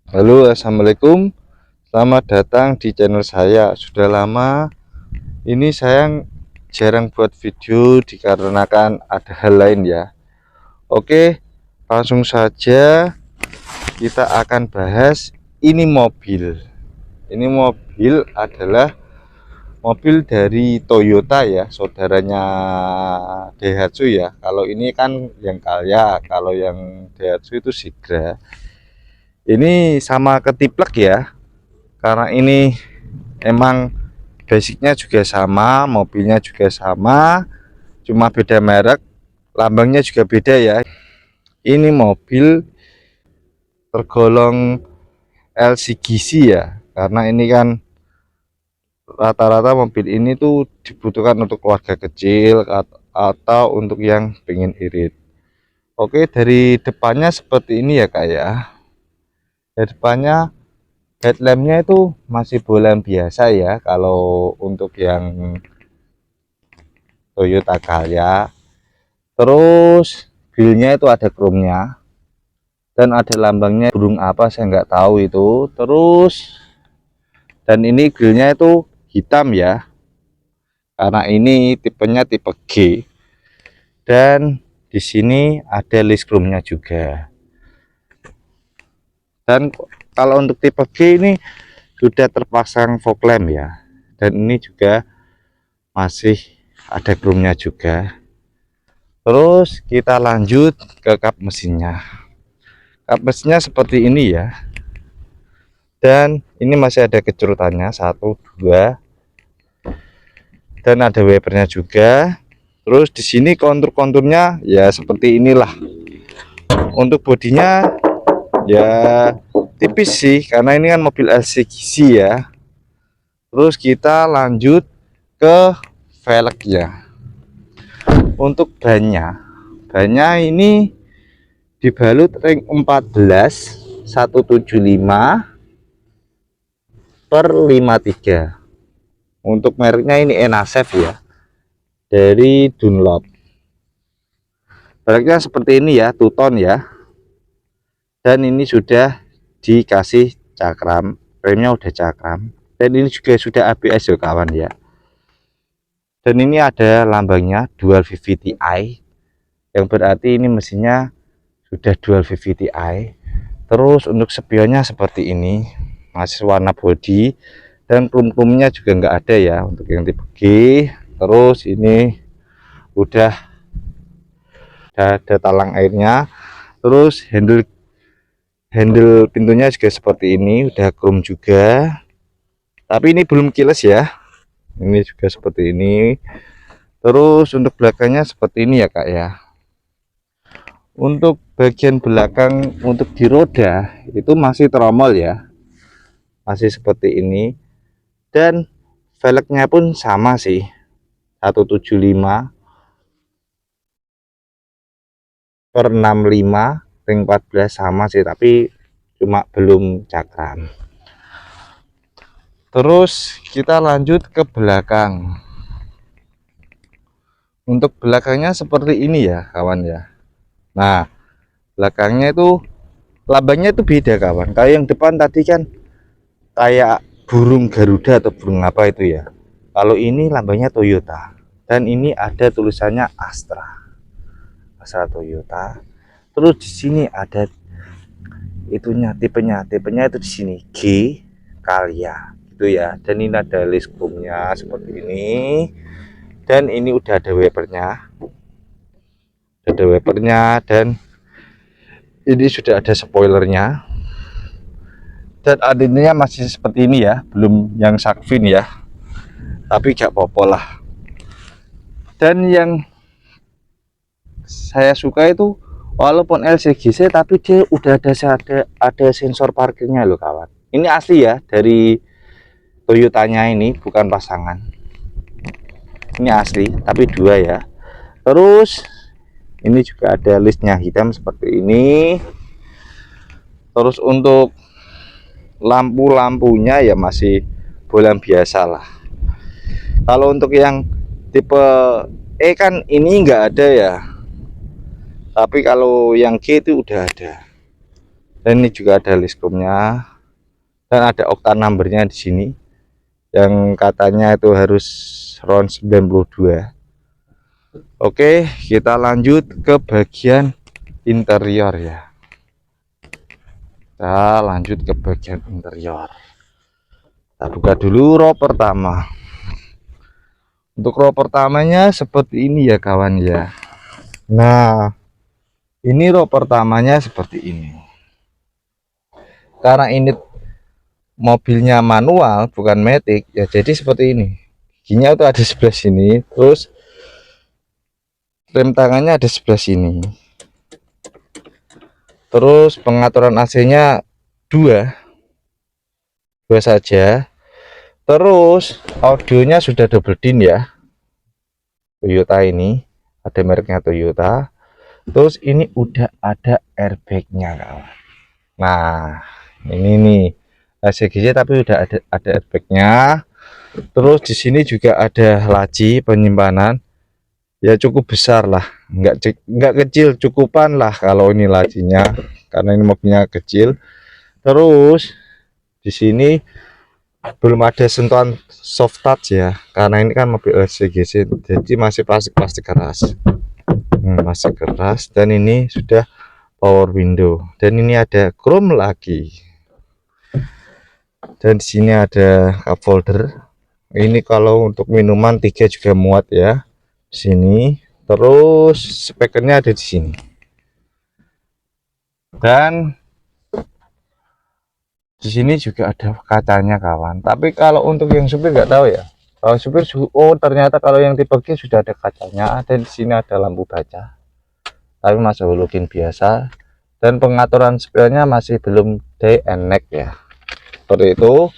Halo, assalamualaikum. Selamat datang di channel saya. Sudah lama ini saya jarang buat video dikarenakan ada hal lain ya. Oke, langsung saja kita akan bahas ini mobil. Ini mobil adalah mobil dari Toyota ya, saudaranya Daihatsu ya. Kalau ini kan yang Calya, kalau yang Daihatsu itu Sigra. Ini sama ketiplek ya, karena ini emang basicnya juga sama, mobilnya juga sama, cuma beda merek, lambangnya juga beda ya. Ini mobil tergolong LCGC ya, karena ini kan rata-rata mobil ini tuh dibutuhkan untuk keluarga kecil atau untuk yang pengen irit. Oke, dari depannya seperti ini ya kak ya. Dari depannya headlampnya itu masih bolam biasa ya, kalau untuk yang Toyota Calya. Terus grillnya itu ada chrome-nya dan ada lambangnya burung apa saya nggak tahu itu. Terus dan ini grillnya itu hitam ya, karena ini tipenya tipe G. Dan di sini ada list chrome-nya juga. Dan kalau untuk tipe G ini sudah terpasang fog lamp ya, dan ini juga masih ada chrome-nya juga. Terus kita lanjut ke kap mesinnya. Kap mesinnya seperti ini ya, dan ini masih ada kecerutannya 1 2, dan ada wipernya juga. Terus di sini kontur-konturnya ya seperti inilah. Untuk bodinya ya tipis sih, karena ini kan mobil LCGC ya. Terus kita lanjut ke velgnya. Untuk bannya ini dibalut ring 14 175 per 53. Untuk mereknya ini Enasef ya, dari Dunlop. Mereknya seperti ini ya, two-tone ya. Dan ini sudah dikasih cakram, remnya udah cakram. Dan ini juga sudah ABS ya kawan ya. Dan ini ada lambangnya dual VVT-i, yang berarti ini mesinnya sudah dual VVT-i. Terus untuk spionnya seperti ini, masih warna body, dan plum-plumnya juga nggak ada ya untuk yang tipe G. Terus ini udah ada talang airnya. Terus handle pintunya juga seperti ini, udah chrome juga, tapi ini belum keyless ya. Ini juga seperti ini. Terus untuk belakangnya seperti ini ya kak ya. Untuk bagian belakang untuk di roda itu masih tromol ya, masih seperti ini. Dan velgnya pun sama sih, 175 per 65 ring 14 sama sih, tapi cuma belum cakram. Terus kita lanjut ke belakang. Untuk belakangnya seperti ini ya kawan ya. Nah, belakangnya itu lambangnya itu beda kawan. Kayak yang depan tadi kan kayak burung Garuda atau burung apa itu ya. Kalau ini lambangnya Toyota, dan ini ada tulisannya Astra. Astra Toyota. Terus di sini ada itunya, tipenya itu di sini G Calya itu ya. Dan ini ada list chrome-nya seperti ini. Dan ini udah ada wipernya. Dan ini sudah ada spoilernya. Dan adinnya masih seperti ini ya, belum yang shark fin ya, tapi gak apa-apa lah. Dan yang saya suka itu walaupun LCGC tapi dia udah ada sensor parkirnya loh kawan. Ini asli ya dari Toyotanya, ini bukan pasangan, ini asli tapi dua ya. Terus ini juga ada listnya hitam seperti ini. Terus untuk lampu-lampunya ya masih bolam biasa lah. Kalau untuk yang tipe E kan ini enggak ada ya, tapi kalau yang G itu udah ada. Dan ini juga ada liskumnya dan ada oktan numbernya di sini yang katanya itu harus round 92. Oke, kita lanjut ke bagian interior ya. Kita lanjut ke bagian interior. Kita buka dulu row pertama. Untuk row pertamanya seperti ini ya kawan ya. Nah, ini row pertamanya seperti ini. Karena ini mobilnya manual bukan matic ya, jadi seperti ini. Giginya itu ada sebelah sini, terus rem tangannya ada sebelah sini. Terus pengaturan AC-nya dua saja. Terus audionya sudah double din ya, Toyota ini ada mereknya Toyota. Terus ini udah ada airbagnya kawan. Nah ini nih ACGC tapi udah ada airbagnya. Terus di sini juga ada laci penyimpanan ya, cukup besar lah, nggak kecil, cukupan lah kalau ini lacinya karena ini mobilnya kecil. Terus di sini belum ada sentuhan soft touch ya, karena ini kan mobil LCGC, jadi masih plastik keras. Masih keras. Dan ini sudah power window dan ini ada chrome lagi. Dan di sini ada cup holder. Ini kalau untuk minuman 3 juga muat ya. Sini. Terus speakernya ada di sini. Dan di sini juga ada kacanya kawan. Tapi kalau untuk yang supir nggak tahu ya. Kalau supir, oh ternyata kalau yang tipe G sudah ada kacanya. Dan di sini ada lampu baca. Tapi masih halogen biasa. Dan pengaturan setirnya masih belum day and night ya. Seperti itu.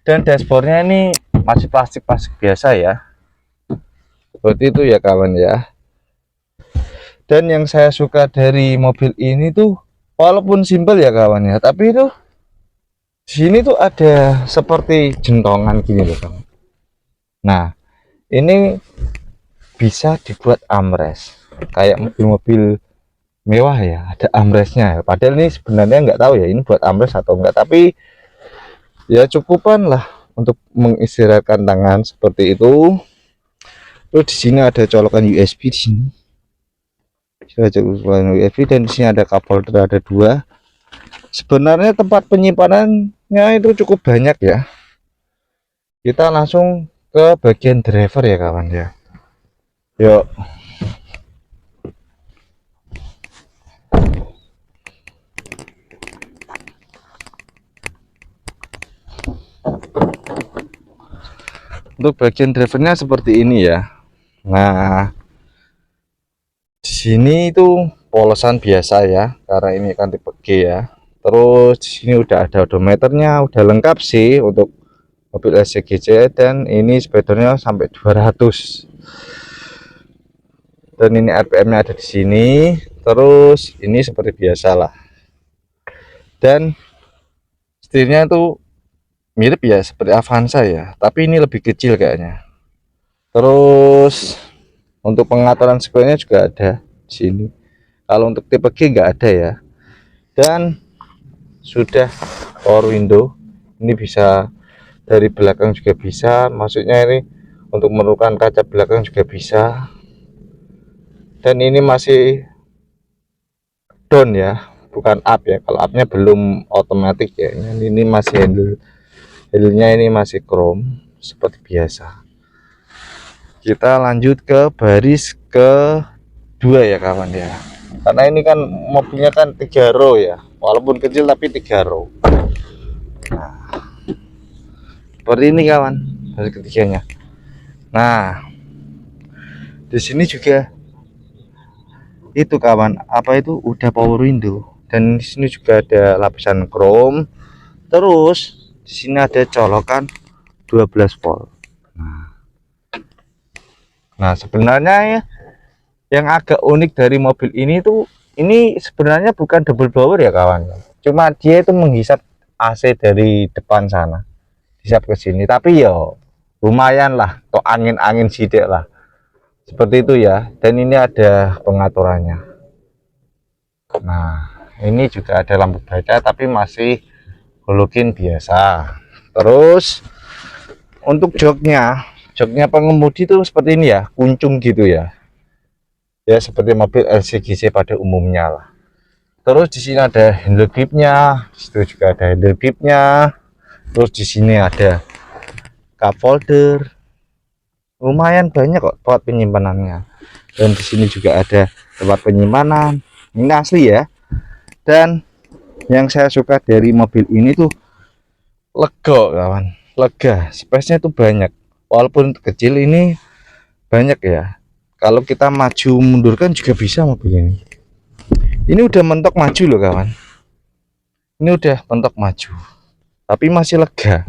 Dan dashboardnya ini masih plastik biasa ya. Seperti itu ya kawan ya. Dan yang saya suka dari mobil ini tuh, walaupun simple ya kawan ya, tapi itu sini tuh ada seperti jentongan gini loh kawan. Nah ini bisa dibuat armrest kayak mobil-mobil mewah ya, ada armrestnya. Padahal ini sebenarnya nggak tahu ya ini buat armrest atau enggak, tapi ya cukupan lah untuk mengistirahatkan tangan seperti itu. Terus di sini ada colokan USB di sini. USB dan di sini ada cup holder, ada dua. Sebenarnya tempat penyimpanannya itu cukup banyak ya. Kita langsung ke bagian driver ya kawan ya. Yuk. Untuk bagian drivernya seperti ini ya. Nah, di sini itu polosan biasa ya, karena ini kan tipe G ya. Terus di sini udah ada odometernya, udah lengkap sih untuk mobil SCGC. Dan ini speedometernya sampai 200. Dan ini RPM-nya ada di sini. Terus ini seperti biasa lah. Dan setirnya itu mirip ya seperti Avanza ya, tapi ini lebih kecil kayaknya. Terus untuk pengaturan setirnya juga ada di sini. Kalau untuk tipe G nggak ada ya. Dan sudah power window, ini bisa dari belakang juga bisa, maksudnya ini untuk menemukan kaca belakang juga bisa. Dan ini masih down ya, bukan up ya. Kalau upnya belum otomatis ya, ini masih handle-nya ini masih chrome seperti biasa. Kita lanjut ke baris kedua ya kawan ya, karena ini kan mobilnya kan 3 row ya, walaupun kecil tapi 3 row. Nah seperti ini kawan baris ketiganya. Nah di sini juga itu kawan, apa itu udah power window. Dan di sini juga ada lapisan chrome. Terus di sini ada colokan 12 volt. Nah sebenarnya ya, yang agak unik dari mobil ini tuh, ini sebenarnya bukan double blower ya kawan, cuma dia itu menghisap AC dari depan sana, hisap ke sini. Tapi ya lumayan lah, kok angin sidik lah, seperti itu ya. Dan ini ada pengaturannya. Nah Ini juga ada lampu baca tapi masih halogen biasa. Terus untuk joknya pengemudi tuh seperti ini ya, kuncung gitu ya. Ya seperti mobil LCGC pada umumnya lah. Terus di sini ada handle gripnya, di situ juga ada handle gripnya. Terus di sini ada cup holder, lumayan banyak kok tempat penyimpanannya. Dan di sini juga ada tempat penyimpanan. Ini asli ya. Dan yang saya suka dari mobil ini tuh lega kawan, lega, space-nya tuh banyak. Walaupun kecil ini banyak ya. Kalau kita maju mundur kan juga bisa mobil ini. Ini udah mentok maju loh kawan. Ini udah mentok maju. Tapi masih lega.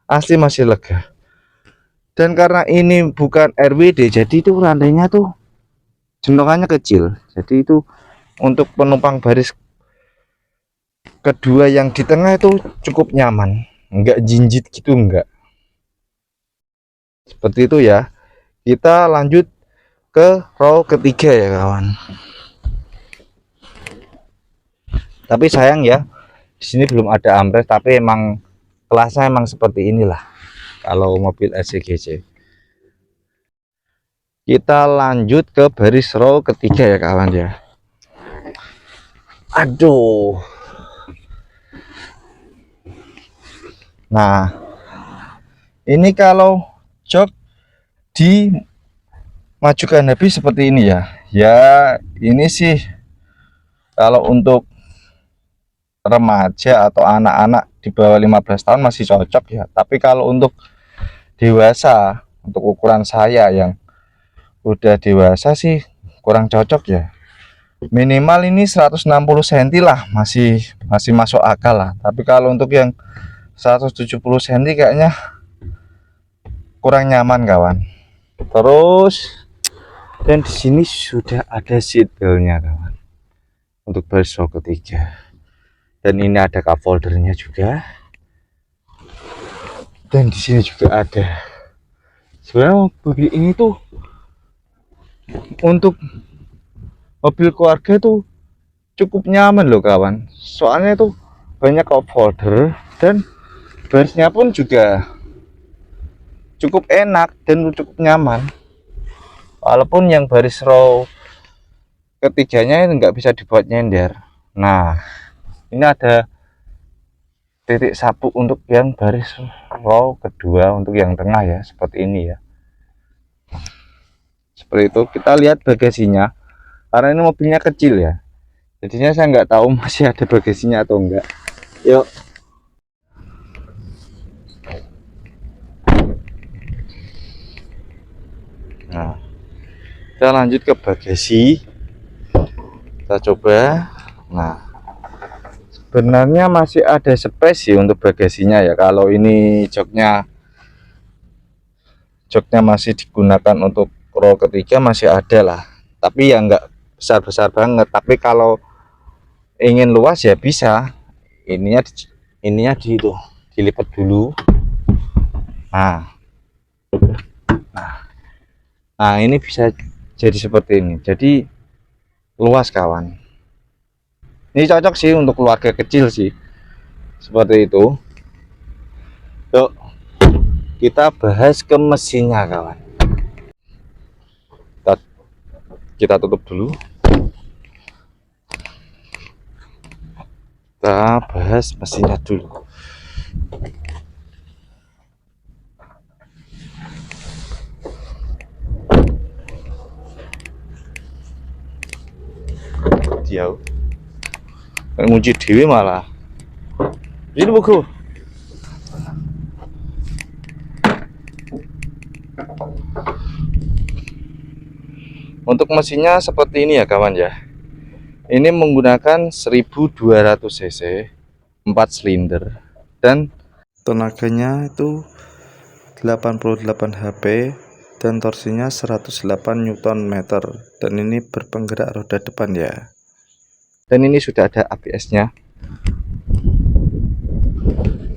Asli masih lega. Dan karena ini bukan RWD, jadi itu rantainya tuh jentongannya kecil. Jadi itu untuk penumpang baris kedua yang di tengah itu cukup nyaman. Enggak jinjit gitu, enggak. Seperti itu ya. Kita lanjut ke row ketiga ya kawan. Tapi sayang ya, di sini belum ada armrest, tapi emang kelasnya emang seperti inilah kalau mobil LCGC. Kita lanjut ke baris row ketiga ya kawan ya. Aduh. Nah, ini kalau jok dimajukan habis seperti ini ya. Ya, ini sih kalau untuk remaja atau anak-anak di bawah 15 tahun masih cocok ya. Tapi kalau untuk dewasa, untuk ukuran saya yang udah dewasa sih kurang cocok ya. Minimal ini 160 cm lah, masih masuk akal lah. Tapi kalau untuk yang 170 cm kayaknya kurang nyaman kawan. Terus dan di sini sudah ada seat beltnya kawan untuk baris row ketiga. Dan ini ada cup holdernya juga. Dan di sini juga ada. Sebenarnya mobil ini tuh untuk mobil keluarga tuh cukup nyaman loh kawan. Soalnya tuh banyak cup holder dan barisnya pun juga cukup enak dan cukup nyaman. Walaupun yang baris row ketiganya nggak bisa dibuat nyender. Nah, ini ada titik sapu untuk yang baris row kedua, untuk yang tengah ya, seperti ini ya. Seperti itu. Kita lihat bagasinya, karena ini mobilnya kecil ya, jadinya saya nggak tahu masih ada bagasinya atau enggak. Yuk. Nah, kita lanjut ke bagasi. Kita coba. Nah, sebenarnya masih ada space sih untuk bagasinya ya. Kalau ini joknya masih digunakan untuk row ketiga masih ada lah. Tapi ya nggak besar-besar banget. Tapi kalau ingin luas ya bisa. Ininya di itu dilipat dulu. Nah, ini bisa jadi seperti ini. Jadi luas kawan. Ini cocok sih untuk keluarga kecil sih. Seperti itu. Yuk, kita bahas ke mesinnya kawan. Kita tutup dulu. Kita bahas mesinnya dulu. Jauh ngunci dewi malah ini buku. Untuk mesinnya seperti ini ya kawan ya. Ini menggunakan 1200 cc 4 silinder dan tenaganya itu 88 HP dan torsinya 108 Nm, dan ini berpenggerak roda depan ya. Dan ini sudah ada ABS-nya.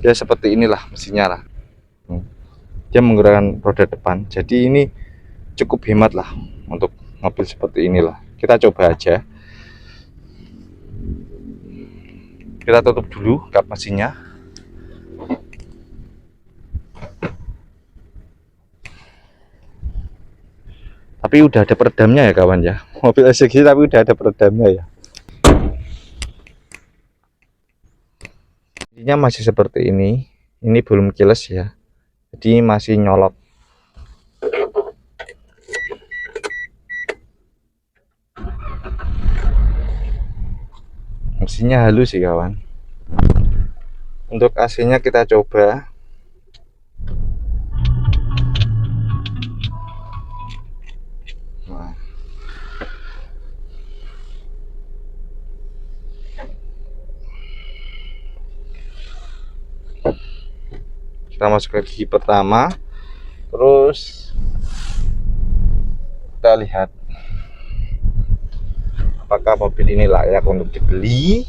Ya seperti inilah mesinnya lah. Dia menggerakkan roda depan. Jadi ini cukup hemat lah untuk mobil seperti inilah. Kita coba aja. Kita tutup dulu kap mesinnya. Tapi udah ada peredamnya ya kawan ya. Mobil SX tapi udah ada peredamnya ya. Intinya masih seperti ini. Ini belum kiles ya. Jadi masih nyolot. Mesinnya halus sih kawan. Untuk AC-nya kita coba. Nah. Kita masuk ke gigi pertama. Terus kita lihat apakah mobil ini layak untuk dibeli